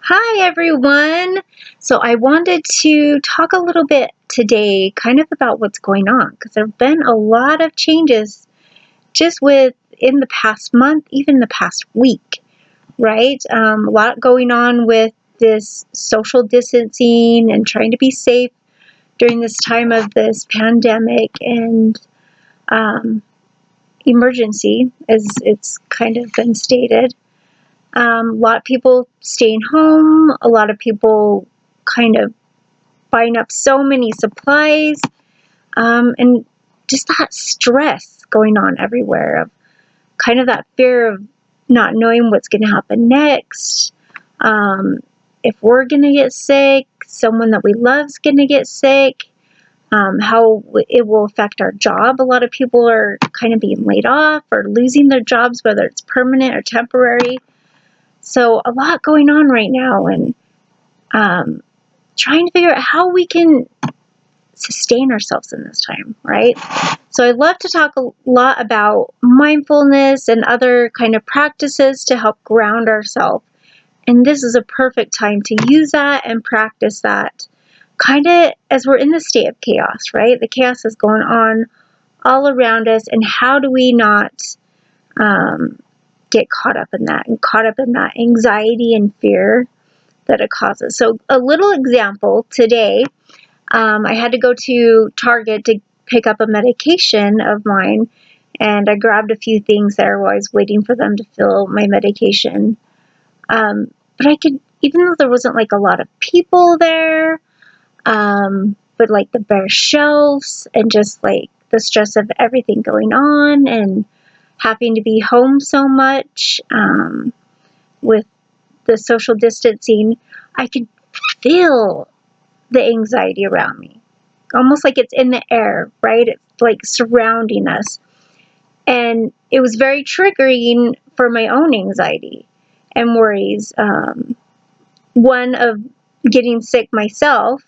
Hi, everyone. So, I wanted to talk a little bit today kind of about what's going on because there have been a lot of changes just within the past month, even the past week, right? A lot going on with this social distancing and trying to be safe during this time of this pandemic and um, emergency, as it's kind of been stated. A lot of people staying home, a lot of people kind of buying up so many supplies, and just that stress going on everywhere of kind of that fear of not knowing what's going to happen next. Um, if we're going to get sick, someone that we love is going to get sick, how it will affect our job. A lot of people are kind of being laid off or losing their jobs, whether it's permanent or temporary. So a lot going on right now, and trying to figure out how we can sustain ourselves in this time, right? So I love to talk a lot about mindfulness and other kind of practices to help ground ourselves. And this is a perfect time to use that and practice that kind of as we're in the state of chaos, right? The chaos is going on all around us, and how do we not get caught up in that and caught up in that anxiety and fear that it causes? So a little example today, I had to go to Target to pick up a medication of mine, and I grabbed a few things there while I was waiting for them to fill my medication. But I could, even though there wasn't like a lot of people there, but like the bare shelves and just like the stress of everything going on and having to be home so much with the social distancing, I could feel the anxiety around me. Almost like it's in the air, right? It's like surrounding us. And it was very triggering for my own anxiety and worries. One of getting sick myself,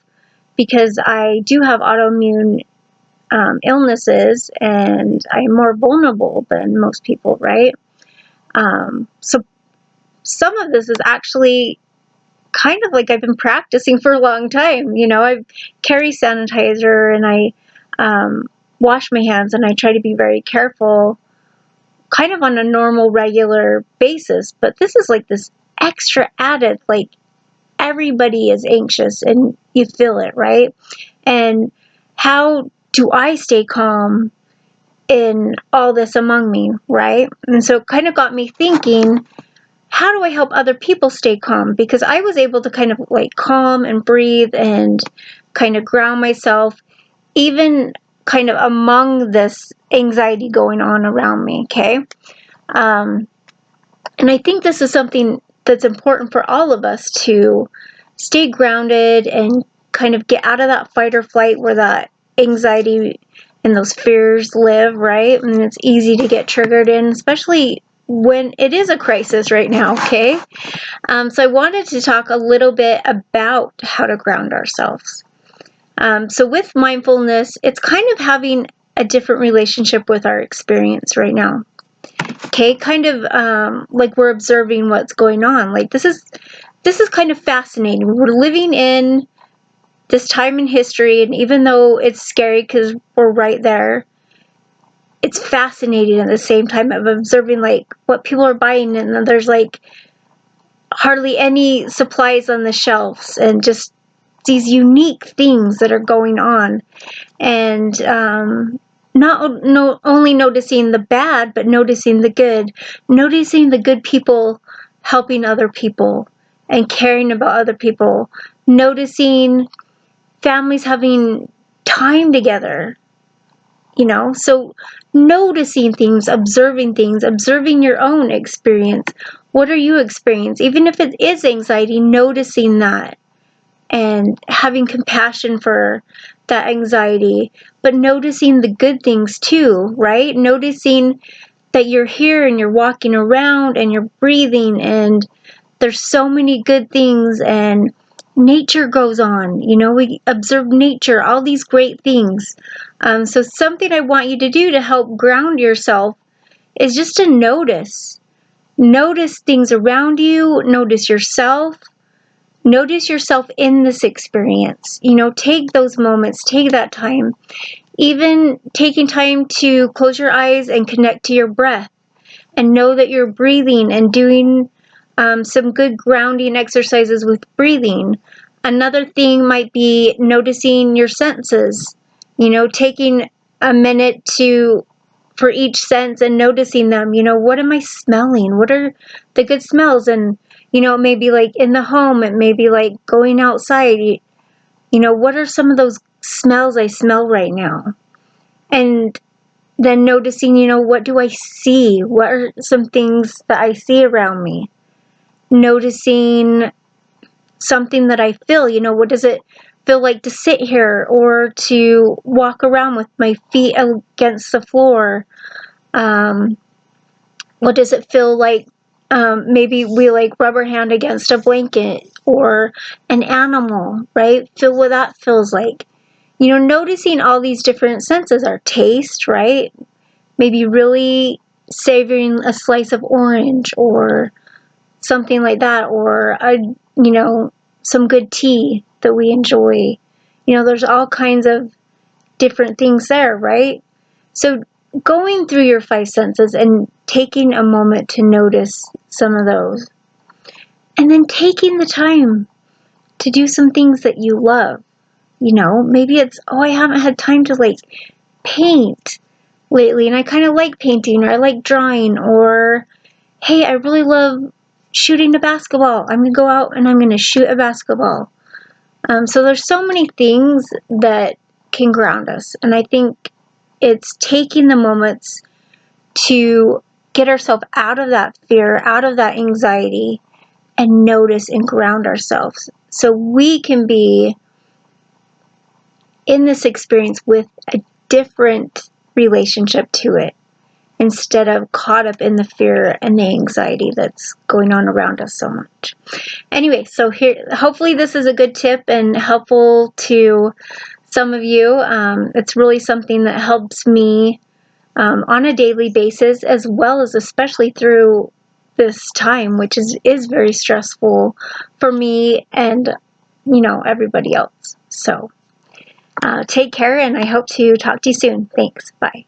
because I do have autoimmune illnesses and I'm more vulnerable than most people, right? So some of this is actually kind of like I've been practicing for a long time. I carry sanitizer and I wash my hands and I try to be very careful kind of on a normal, regular basis. But this is like this extra added, like everybody is anxious and you feel it, right? And how do I stay calm in all this among me, right? And so it kind of got me thinking, how do I help other people stay calm? Because I was able to kind of like calm and breathe and kind of ground myself, even kind of among this anxiety going on around me, okay? And I think this is something that's important for all of us to stay grounded and kind of get out of that fight or flight where that anxiety and those fears live, right? And it's easy to get triggered in, especially when it is a crisis right now, okay? So I wanted to talk a little bit about how to ground ourselves. So with mindfulness, it's kind of having a different relationship with our experience right now. Okay, kind of like we're observing what's going on. Like this is kind of fascinating. We're living in this time in history, and even though it's scary because we're right there, it's fascinating at the same time of observing like what people are buying, and there's like hardly any supplies on the shelves, and just these unique things that are going on, and not only noticing the bad, but noticing the good people helping other people and caring about other people, noticing families having time together, so noticing things, observing your own experience. What are you experiencing? Even if it is anxiety, noticing that and having compassion for that anxiety, but noticing the good things too, right? Noticing that you're here and you're walking around and you're breathing and there's so many good things and nature goes on. We observe nature, all these great things. So something I want you to do to help ground yourself is just to notice things around you, notice yourself, Notice yourself in this experience. Take those moments, take that time. Even taking time to close your eyes and connect to your breath and know that you're breathing and doing some good grounding exercises with breathing. Another thing might be noticing your senses, taking a minute for each sense and noticing them. What am I smelling? What are the good smells? And, it may be like in the home, it may be like going outside. What are some of those smells I smell right now? And then noticing, what do I see? What are some things that I see around me? Noticing something that I feel, what does it feel like to sit here or to walk around with my feet against the floor? What does it feel like? Maybe we like rubber hand against a blanket or an animal, right? Feel what that feels like. Noticing all these different senses, our taste, right? Maybe really savoring a slice of orange or something like that, or some good tea that we enjoy. There's all kinds of different things there, right? So going through your five senses and taking a moment to notice some of those, and then taking the time to do some things that you love. Maybe it's, I haven't had time to like paint lately, and I kind of like painting, or I like drawing, or hey, I really love shooting a basketball. I'm going to go out and I'm going to shoot a basketball. So there's so many things that can ground us. And I think it's taking the moments to get ourselves out of that fear, out of that anxiety, and notice and ground ourselves so we can be in this experience with a different relationship to it, instead of caught up in the fear and the anxiety that's going on around us so much. Anyway, so here, hopefully this is a good tip and helpful to some of you. It's really something that helps me on a daily basis, as well as especially through this time, which is very stressful for me and everybody else. So take care, and I hope to talk to you soon. Thanks. Bye.